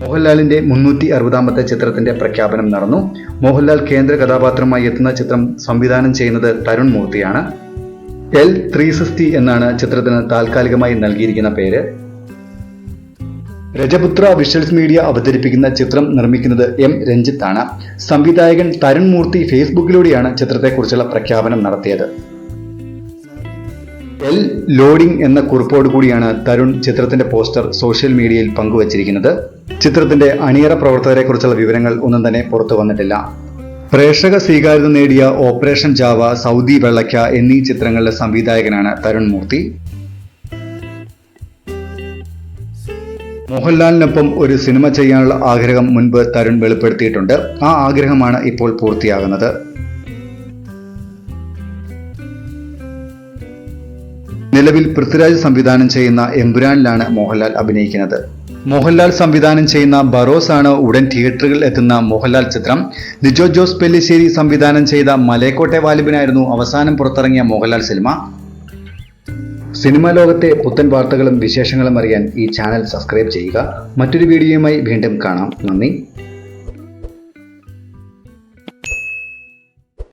മോഹൻലാലിന്റെ 360ാമത്തെ ചിത്രത്തിന്റെ പ്രഖ്യാപനം നടന്നു. മോഹൻലാൽ കേന്ദ്ര കഥാപാത്രമായി എത്തുന്ന ചിത്രം സംവിധാനം ചെയ്യുന്നത് തരുൺ മൂർത്തിയാണ്. L360 എന്നാണ് ചിത്രത്തിന് താൽക്കാലികമായി നൽകിയിരിക്കുന്ന പേര്. രജപുത്ര വിഷ്വൽസ് മീഡിയ അവതരിപ്പിക്കുന്ന ചിത്രം നിർമ്മിക്കുന്നത് M രഞ്ജിത്ത് ആണ്. സംവിധായകൻ തരുൺ മൂർത്തി ഫേസ്ബുക്കിലൂടെയാണ് ചിത്രത്തെക്കുറിച്ചുള്ള പ്രഖ്യാപനം നടത്തിയത്. L ലോഡിംഗ് എന്ന കുറിപ്പോട് കൂടിയാണ് തരുൺ ചിത്രത്തിന്റെ പോസ്റ്റർ സോഷ്യൽ മീഡിയയിൽ പങ്കുവച്ചിരിക്കുന്നത്. ചിത്രത്തിന്റെ അണിയറ പ്രവർത്തകരെക്കുറിച്ചുള്ള വിവരങ്ങൾ ഒന്നും തന്നെ പുറത്തു വന്നിട്ടില്ല. പ്രേക്ഷക സ്വീകാര്യത നേടിയ ഓപ്പറേഷൻ ജാവ, സൗദി വെള്ളയ്ക്ക എന്നീ ചിത്രങ്ങളിലെ സംവിധായകനാണ് തരുൺ മൂർത്തി. മോഹൻലാലിനൊപ്പം ഒരു സിനിമ ചെയ്യാനുള്ള ആഗ്രഹം മുൻപ് തരുൺ വെളിപ്പെടുത്തിയിട്ടുണ്ട്. ആ ആഗ്രഹമാണ് ഇപ്പോൾ പൂർത്തിയാകുന്നത്. നിലവിൽ പൃഥ്വിരാജ് സംവിധാനം ചെയ്യുന്ന എമ്പുരാനിലാണ് മോഹൻലാൽ അഭിനയിക്കുന്നത്. മോഹൻലാൽ സംവിധാനം ചെയ്യുന്ന ബറോസ് ആണ് ഉടൻ തിയേറ്ററുകളിൽ എത്തുന്ന മോഹൻലാൽ ചിത്രം. ലിജോ ജോസ് പെല്ലിശ്ശേരി സംവിധാനം ചെയ്ത മലയക്കോട്ടെ വാലിബനായിരുന്നു അവസാനം പുറത്തിറങ്ങിയ മോഹൻലാൽ സിനിമ. സിനിമാ ലോകത്തെ പുത്തൻ വാർത്തകളും വിശേഷങ്ങളും അറിയാൻ ഈ ചാനൽ സബ്സ്ക്രൈബ് ചെയ്യുക. മറ്റൊരു വീഡിയോയുമായി വീണ്ടും കാണാം. നന്ദി.